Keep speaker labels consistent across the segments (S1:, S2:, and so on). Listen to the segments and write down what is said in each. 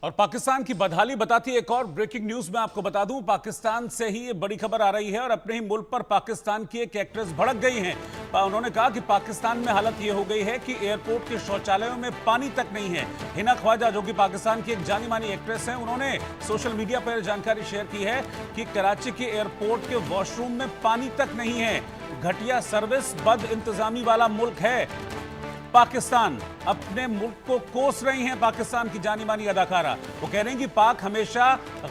S1: और पाकिस्तान की बदहाली बताती एक और ब्रेकिंग न्यूज में आपको बता दूं, पाकिस्तान से ही ये बड़ी खबर आ रही है और अपने ही मुल्क पर पाकिस्तान की एक एक्ट्रेस भड़क गई हैं। उन्होंने कहा कि पाकिस्तान में हालत ये हो गई है कि एयरपोर्ट के शौचालयों में पानी तक नहीं है। हिना ख्वाजा, जो कि पाकिस्तान की एक जानी मानी एक्ट्रेस है, उन्होंने सोशल मीडिया पर जानकारी शेयर की है कि कराची के एयरपोर्ट के वॉशरूम में पानी तक नहीं है। घटिया सर्विस, बद इंतजामी वाला मुल्क है पाकिस्तान। अपने मुल्क को कोस रही हैं पाकिस्तान की जानी मानी अदाकारा। वो कह रही हैं कि पाक हमेशा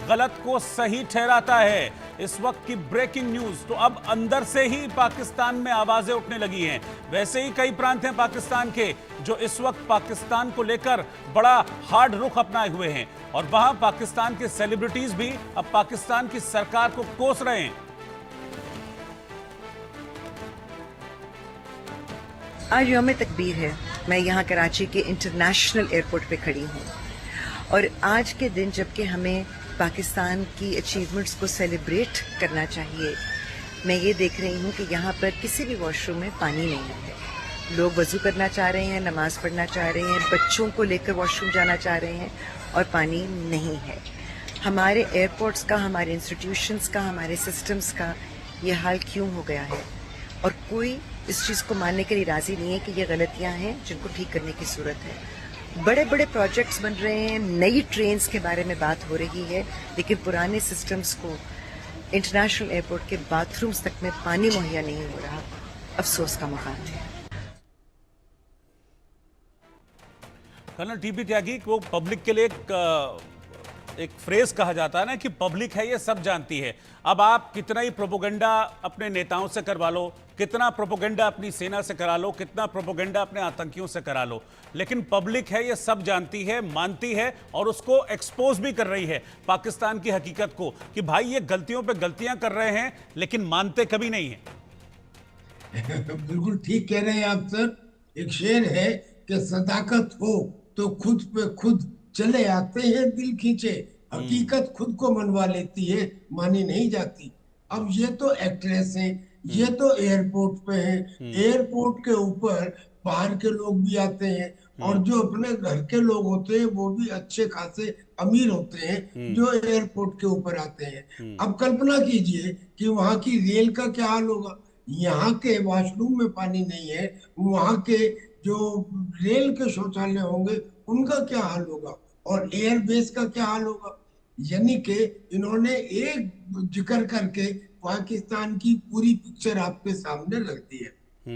S1: गलत को सही ठहराता है। इस वक्त की ब्रेकिंग न्यूज, तो अब अंदर से ही पाकिस्तान में आवाजें उठने लगी हैं। वैसे ही कई प्रांत हैं पाकिस्तान के जो इस वक्त पाकिस्तान को लेकर बड़ा हार्ड रुख अपनाए हुए हैं और वहां पाकिस्तान के सेलिब्रिटीज भी अब पाकिस्तान की सरकार को कोस रहे हैं।
S2: आज यौम तकबीर है। मैं यहाँ कराची के इंटरनेशनल एयरपोर्ट पे खड़ी हूँ और आज के दिन जबकि हमें पाकिस्तान की अचीवमेंट्स को सेलिब्रेट करना चाहिए, मैं ये देख रही हूँ कि यहाँ पर किसी भी वॉशरूम में पानी नहीं है। लोग वज़ू करना चाह रहे हैं, नमाज पढ़ना चाह रहे हैं, बच्चों को लेकर वॉशरूम जाना चाह रहे हैं और पानी नहीं है। हमारे एयरपोर्ट्स का, हमारे इंस्टीट्यूशंस का, हमारे सिस्टम्स का ये हाल क्यों हो गया है और कोई इस चीज़ को मानने के लिए राजी नहीं है कि ये गलतियां हैं जिनको ठीक करने की जरूरत है। बड़े बड़े प्रोजेक्ट्स बन रहे हैं, नई ट्रेन्स के बारे में बात हो रही है, लेकिन पुराने सिस्टम्स को, इंटरनेशनल एयरपोर्ट के बाथरूम्स तक में पानी मुहैया नहीं हो रहा। अफसोस का मुकाम है।
S1: कर्नल टीपी त्यागी को पब्लिक के लिए एक फ्रेज कहा जाता है ना कि पब्लिक है ये सब जानती है। अब आप कितना ही प्रोपोगंडा अपने नेताओं से करवा लो, कितना प्रोपोगंडा अपनी सेना से करा लो, कितना प्रोपोगंडा अपने आतंकियों से करा लो, लेकिन पब्लिक है ये सब जानती है, मानती है और उसको एक्सपोज भी कर रही है पाकिस्तान की हकीकत को कि भाई ये गलतियों पे गलतियां कर रहे हैं लेकिन मानते कभी नहीं है।
S3: बिल्कुल ठीक कह रहे हैं आप सर। एक शेर है कि सदाकत हो तो खुद पे खुद चले आते हैं दिल खींचे, हकीकत खुद को मनवा लेती है, मानी नहीं जाती। अब ये तो एक्ट्रेस हैं, ये तो एयरपोर्ट पे हैं, एयरपोर्ट के ऊपर बाहर के लोग भी आते हैं और जो अपने घर के लोग होते हैं वो भी अच्छे खासे अमीर होते हैं जो एयरपोर्ट के ऊपर आते हैं। अब कल्पना कीजिए कि वहां की रेल का क्या हाल होगा। यहाँ के वॉशरूम में पानी नहीं है, वहां के जो रेल के शौचालय होंगे उनका क्या हाल होगा और एयरबेस का क्या हाल होगा। यानी कि इन्होंने एक जिक्र करके पाकिस्तान की पूरी पिक्चर आपके सामने रख दी है।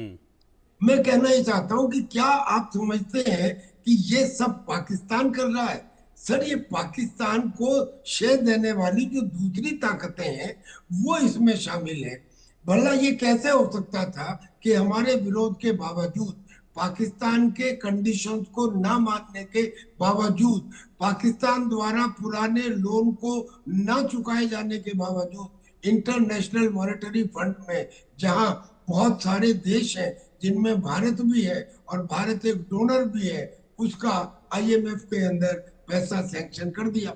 S3: मैं कहना ही चाहता हूं कि क्या आप समझते हैं कि ये सब पाकिस्तान कर रहा है? सर, ये पाकिस्तान को शेर देने वाली जो दूसरी ताकतें हैं वो इसमें शामिल है। भला ये कैसे हो सकता था कि हमारे विरोध के बावजूद, पाकिस्तान के कंडीशंस को ना मानने के बावजूद, पाकिस्तान द्वारा पुराने लोन को ना चुकाए जाने के बावजूद, इंटरनेशनल मॉनेटरी फंड में जहां बहुत सारे देश हैं जिनमें भारत भी है और भारत एक डोनर भी है, उसका आईएमएफ के अंदर पैसा सैंक्शन कर दिया।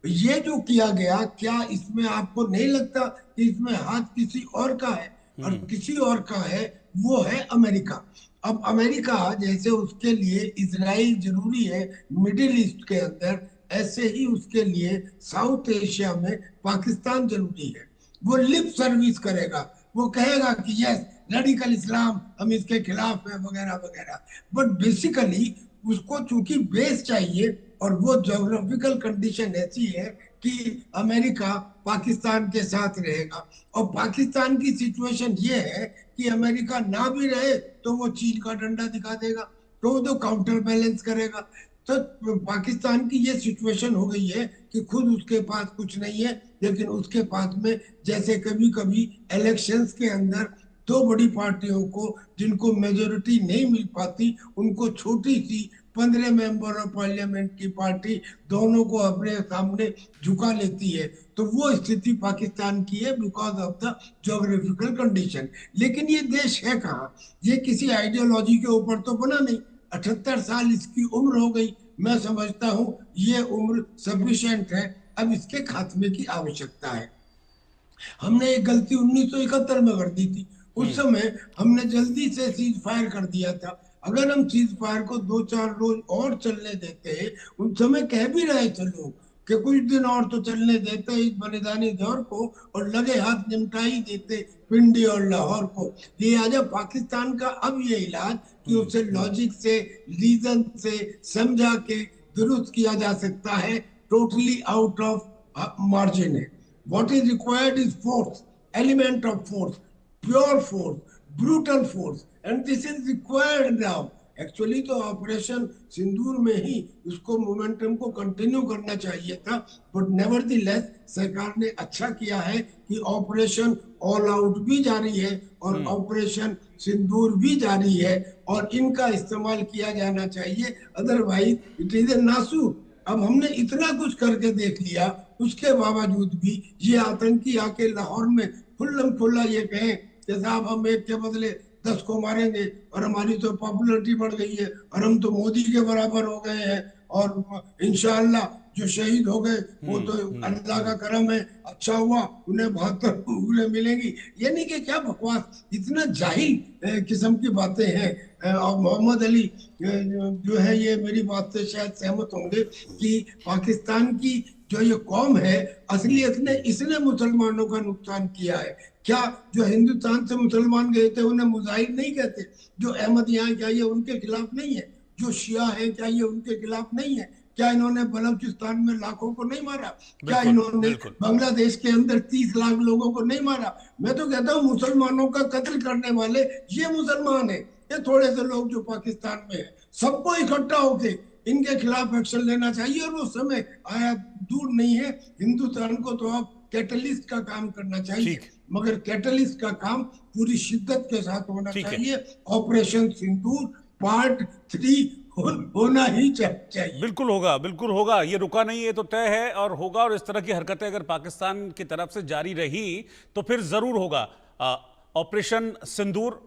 S3: ये जो किया गया, क्या इसमें आपको नहीं लगता कि इसमें हाथ किसी और का है? और किसी और का है वो है अमेरिका। अब अमेरिका जैसे उसके लिए इजराइल जरूरी है मिडिल ईस्ट के अंदर, ऐसे ही उसके लिए साउथ एशिया में पाकिस्तान जरूरी है। वो लिप सर्विस करेगा, वो कहेगा कि यस रेडिकल इस्लाम, हम इसके खिलाफ है वगैरह वगैरह, बट बेसिकली उसको चूंकि बेस चाहिए और वो ज्योग्राफिकल कंडीशन ऐसी है कि अमेरिका पाकिस्तान के साथ रहेगा और पाकिस्तान की सिचुएशन ये है कि अमेरिका ना भी रहे तो वो चीन का डंडा दिखा देगा, तो वो तो काउंटर बैलेंस करेगा। तो पाकिस्तान की ये सिचुएशन हो गई है कि खुद उसके पास कुछ नहीं है, लेकिन उसके पास में जैसे कभी कभी इलेक्शंस के अंदर दो बड़ी पार्टियों को जिनको मेजोरिटी नहीं मिल पाती, उनको छोटी सी 15 मेंबर ऑफ पार्लियामेंट की पार्टी दोनों को अपने सामने झुका लेती है। तो वो स्थिति पाकिस्तान की है because of the geographical condition. लेकिन ये देश है कहाँ? ये किसी आइडियोलॉजी के ऊपर तो बना नहीं। 78 साल इसकी उम्र हो गई। मैं समझता हूँ ये उम्र सफिशिएंट है, अब इसके खात्मे की आवश्यकता है। हमने एक गलती 1971 में कर दी थी। उस समय हमने जल्दी से सीज फायर कर दिया था। अगर हम चीज फायर को 2-4 रोज और चलने देते, उन समय कह भी रहे थे लोग कि कुछ दिन और तो चलने देते इस बलिदानी दौर को और लगे हाथ निपटा ही देते पिंडी और लाहौर को। लिहाजा पाकिस्तान का अब ये इलाज कि उसे लॉजिक से, रीजन से समझा के दुरुस्त किया जा सकता है, टोटली आउट ऑफ मार्जिन है। What is required is force, element of force, pure force, brutal force, and this is required now. Actually तो ऑपरेशन सिंदूर में ही उसको मोमेंटम को कंटिन्यू करना चाहिए था, बट नेवरदलेस सरकार ने अच्छा किया है कि ऑपरेशन ऑल आउट भी जारी है और ऑपरेशन सिंदूर भी जारी है और इनका इस्तेमाल किया जाना चाहिए, अदरवाइज इट इज ए नासूर। अब हमने इतना कुछ करके देख लिया, उसके बावजूद भी ये आतंकी आके लाहौर में खुल्लम खुल्ला ये कहें कि साहब हम एक के बदले 10 को मारेंगे और हमारी तो पॉपुलरिटी बढ़ गई है और हम तो मोदी के बराबर हो गए हैं और इंशाअल्लाह जो शहीद हो गए वो तो अल्लाह का करम है, अच्छा हुआ उन्हें 72 उंगलियां मिलेंगी। यानी कि क्या बकवास, इतना जाहिल किस्म की बातें हैं। और मोहम्मद अली जो है ये मेरी बात से शायद सहमत होंगे कि पाकिस्तान की जो ये कौम है असलियत ने इसने मुसलमानों का नुकसान किया है। क्या जो हिंदुस्तान से मुसलमान गए थे उन्हें मुजाहिद नहीं कहते? जो अहमदिया क्या ये उनके खिलाफ नहीं है? जो शिया है क्या ये उनके खिलाफ नहीं है? क्या इन्होंने बलूचिस्तान में लाखों को नहीं मारा? क्या इन्होंने बांग्लादेश के अंदर 30 लाख लोगों को नहीं मारा? मैं तो कहता हूँ मुसलमानों का कत्ल करने वाले ये मुसलमान है, ये थोड़े से लोग जो पाकिस्तान में है। सबको इकट्ठा होके इनके खिलाफ एक्शन लेना चाहिए और वो समय आया दूर नहीं है। हिंदुस्तान को तो अब कैटलिस्ट का काम करना चाहिए, मगर कैटलिस्ट का काम पूरी शिद्दत के साथ होना चाहिए। ऑपरेशन सिंदूर पार्ट 3 होना ही चाहिए।
S1: बिल्कुल होगा, बिल्कुल होगा, ये रुका नहीं, ये तो तय है और होगा। और इस तरह की हरकतें अगर पाकिस्तान की तरफ से जारी रही तो फिर जरूर होगा। ऑपरेशन सिंदूर